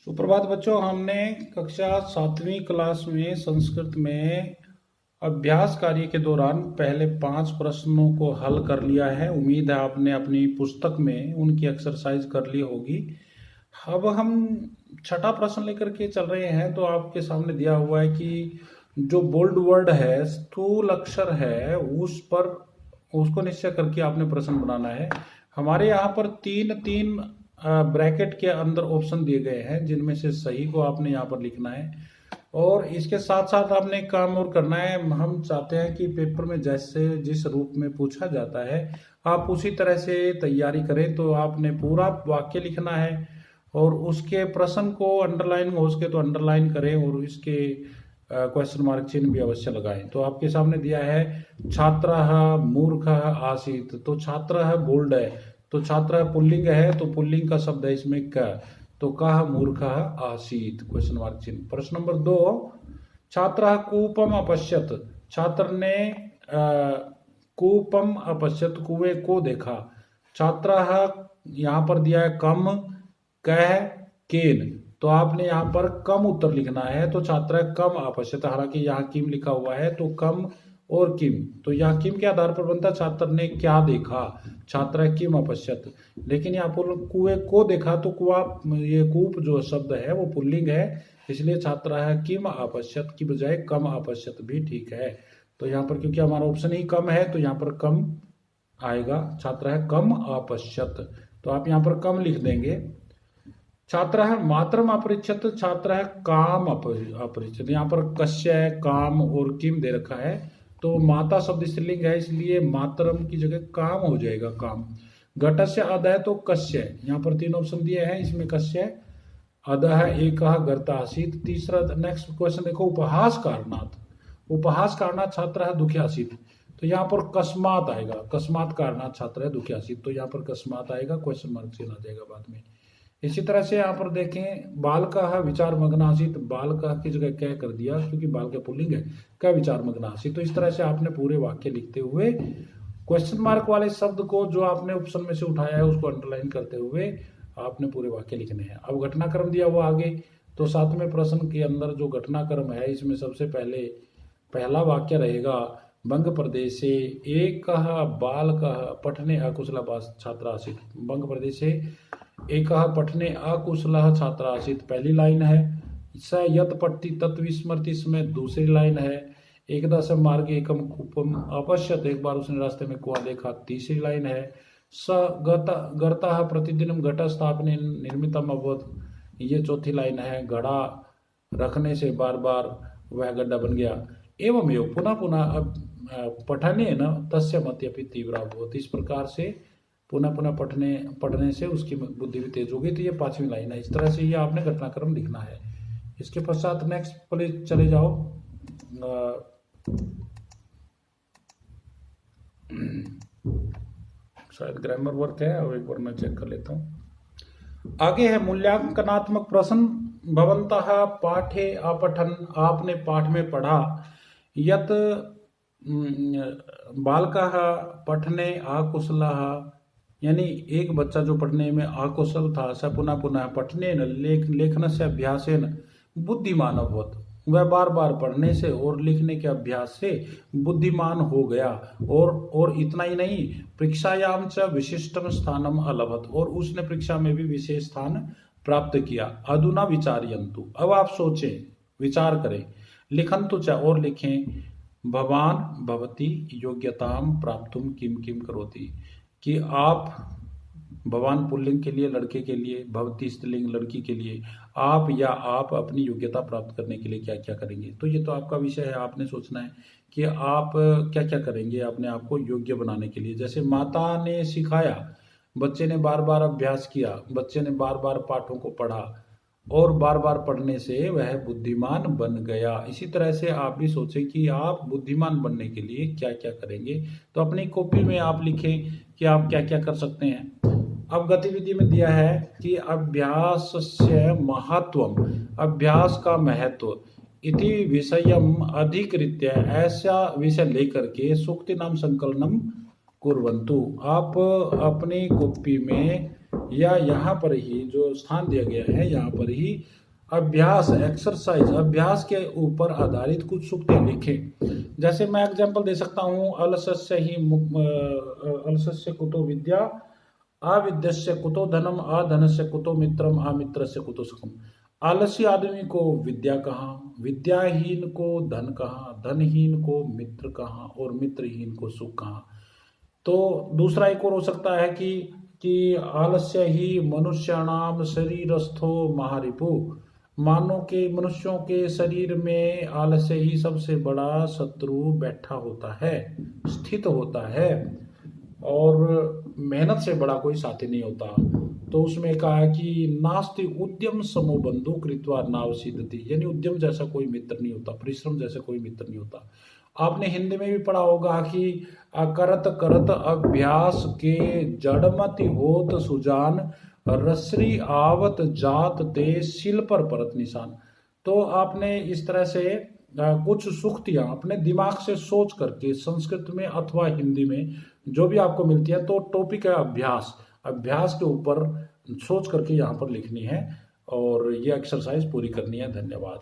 सुप्रभात बच्चों। हमने कक्षा 7वीं क्लास में संस्कृत में अभ्यास कार्य के दौरान पहले 5 प्रश्नों को हल कर लिया है। उम्मीद है आपने अपनी पुस्तक में उनकी एक्सरसाइज कर ली होगी। अब हम छठा प्रश्न लेकर के चल रहे हैं। तो आपके सामने दिया हुआ है कि जो बोल्ड वर्ड है, स्थूल अक्षर है, उस पर उसको निश्चय करके आपने प्रश्न बनाना है। हमारे यहाँ पर तीन तीन ब्रैकेट के अंदर ऑप्शन दिए गए हैं, जिनमें से सही को आपने यहाँ पर लिखना है। और इसके साथ साथ आपने एक काम और करना है। हम चाहते हैं कि पेपर में जैसे जिस रूप में पूछा जाता है आप उसी तरह से तैयारी करें। तो आपने पूरा वाक्य लिखना है और उसके प्रश्न को अंडरलाइन हो सके तो अंडरलाइन करें और इसके क्वेश्चन मार्क चिन्ह भी अवश्य लगाएं। तो आपके सामने दिया है छात्रः मूर्खः आसीत्। तो छात्र है बोल्ड है, तो छात्र पुल्लिंग है, तो पुल्लिंग का शब्द है इसमें क। तो कः मूर्खः आसीत् क्वेश्चन मार्क चिन्ह। प्रश्न नंबर 2, छात्रः कूपम अपश्यत्। छात्र ने कूपम अपश्यत्, कुएं को देखा। छात्रः यहाँ पर दिया है कम, कह, केन। तो आपने यहाँ पर कम उत्तर लिखना है। तो छात्र कम अपश्यत, हालांकि यहाँ किम लिखा हुआ है तो कम और किम। तो यहाँ किम के आधार पर बनता है छात्र ने क्या देखा, छात्र किम अपश्यत। लेकिन यहाँ पर कुएं को देखा तो कुआ, ये कूप जो शब्द है वो पुल्लिंग है, इसलिए छात्र है किम अपश्यत की बजाय कम अपश्यत भी ठीक है। तो यहाँ पर क्योंकि हमारा ऑप्शन ही कम है तो यहाँ पर कम आएगा। छात्र है कम अपश्यत, तो आप यहाँ पर कम लिख देंगे। छात्र है मात्रम अपरिच्छत, छात्र है काम अपरिच्छत। यहाँ पर कस्य, काम और किम दे रखा है। तो माता शब्द स्त्रीलिंग है, इसलिए मात्रम की जगह काम हो जाएगा, काम। घटस्य अध है तो कस्य। यहाँ पर 3 ऑप्शन दिए हैं, इसमें कस्य, अध है, एक गर्ता आसीत। तीसरा नेक्स्ट क्वेश्चन देखो, उपहास कारणात्। उपहास कारणात् छात्र है दुखी आसीत। तो यहाँ पर कस्मात आएगा, कस्मात कारणात् छात्र है दुखी आसीत। तो यहाँ पर कस्मात आएगा, क्वेश्चन मार्क चिन्ह आ जाएगा बाद में। इसी तरह से यहाँ पर देखें, बाल का विचार मग्नासित, बाल का की जगह क्या कर दिया क्योंकि बाल का पुल्लिंग है, क्या विचार मग्नासित। तो इस तरह से आपने पूरे वाक्य लिखते हुए क्वेश्चन मार्क वाले शब्द को जो आपने ऑप्शन में से उठाया है उसको अंडरलाइन करते हुए आपने पूरे वाक्य लिखने हैं। अब घटनाक्रम दिया हुआ आगे, तो 7वें प्रश्न के अंदर जो घटनाक्रम है इसमें सबसे पहले पहला वाक्य रहेगा, बंग प्रदेश से एक बाल पठने अकुशल छात्र आसित। बंग प्रदेश से एक पठने अकुशल छात्र आसित पहली लाइन है। स यत पट्टी तत्विस्मृति इसमें दूसरी लाइन है। एकदम से मार्ग एकम कूपम अपश्यत, एक बार उसने रास्ते में कुआं देखा, तीसरी लाइन है। स गर्ता प्रतिदिन घट स्थापने निर्मितम अभवत, ये चौथी लाइन है। घड़ा रखने से बार बार वह गड्ढा बन गया। एवं योग पुनः पुनः पठने न तस्य मत्यपि तीव्र अभवत। इस प्रकार से पुनः पुनः पढ़ने से उसकी बुद्धि भी तेज हो गई। तो ये 5वीं लाइन है। इस तरह से ये आपने घटनाक्रम लिखना है। इसके पश्चात नेक्स्ट प्लीज चले जाओ। शायद ग्रामर वर्क है, और एक बार मैं चेक कर लेता हूँ। आगे है मूल्यांकनात्मक प्रश्न। भवन्तः पाठे अपठन, आपने पाठ में पढ़ा। यत बालकः पठने अकुशलः, यानी एक बच्चा जो पढ़ने में अकुशल था, स पुनः पुनः पठने लेखन से अभ्यासेन बुद्धिमान अभवत, वह बार बार पढ़ने से और लिखने के अभ्यास से बुद्धिमान हो गया। और इतना ही नहीं, परीक्षायाम च विशिष्टम स्थानम अलभत, और उसने परीक्षा में भी विशेष स्थान प्राप्त किया। अधुना विचारयन्तु, अब आप सोचें, विचार करें। लिखन्तु च, और लिखें। भवान भवती योग्यताम प्राप्तुम किम किम करोति, कि आप, भगवान पुल्लिंग के लिए लड़के के लिए, भवती स्त्रीलिंग लड़की के लिए, आप या आप अपनी योग्यता प्राप्त करने के लिए क्या क्या करेंगे। तो ये तो आपका विषय है, आपने सोचना है कि आप क्या क्या करेंगे अपने आप को योग्य बनाने के लिए। जैसे माता ने सिखाया, बच्चे ने बार बार अभ्यास किया, बच्चे ने बार बार पाठों को पढ़ा और बार बार पढ़ने से वह बुद्धिमान बन गया। इसी तरह से आप भी सोचें कि आप बुद्धिमान बनने के लिए क्या क्या करेंगे। तो अपनी कॉपी में आप लिखें कि आप क्या क्या कर सकते हैं। अब गतिविधि में दिया है कि अभ्यासस्य महत्वम, अभ्यास का महत्व, इति विषयम अधिकृत्य, ऐसा विषय लेकर के सूक्ति नाम संकलनम कुर्वन्तु। आप अपनी कॉपी में या यहाँ पर ही जो स्थान दिया गया है यहाँ पर ही अभ्यास एक्सरसाइज अभ्यास के ऊपर आधारित कुछ सूक्तियां लिखें। जैसे मैं एग्जांपल दे सकता हूँ, अलसस्य कुतो विद्या, अविद्यस्य कुतो धनम, अधनस्य कुतो मित्रम, अमित्रस्य कुतो सुखम। आलसी आदमी को विद्या कहाँ, विद्याहीन को धन कहाँ, धनहीन को मित्र कहाँ और मित्रहीन को सुख कहाँ। तो दूसरा एक और हो सकता है कि आलस्य ही मनुष्याणाम शरीरस्थो महारिपु। मानो के मनुष्यों के शरीर में आलस्य ही सबसे बड़ा शत्रु बैठा होता है, स्थित होता है, और मेहनत से बड़ा कोई साथी नहीं होता। तो उसमें कहा कि नास्ति उद्यम समो बंधु कृत्वा नाव सिद्धति, यानी उद्यम जैसा कोई मित्र नहीं होता, परिश्रम जैसा कोई मित्र नहीं होता। आपने हिंदी में भी पढ़ा होगा कि करत करत अभ्यास के जड़मति होत सुजान, रसरी आवत जात ते सिल पर परत निशान। तो आपने इस तरह से कुछ सूक्तियां अपने दिमाग से सोच करके संस्कृत में अथवा हिंदी में जो भी आपको मिलती है, तो टॉपिक है अभ्यास, अभ्यास के ऊपर सोच करके यहाँ पर लिखनी है और ये एक्सरसाइज पूरी करनी है। धन्यवाद।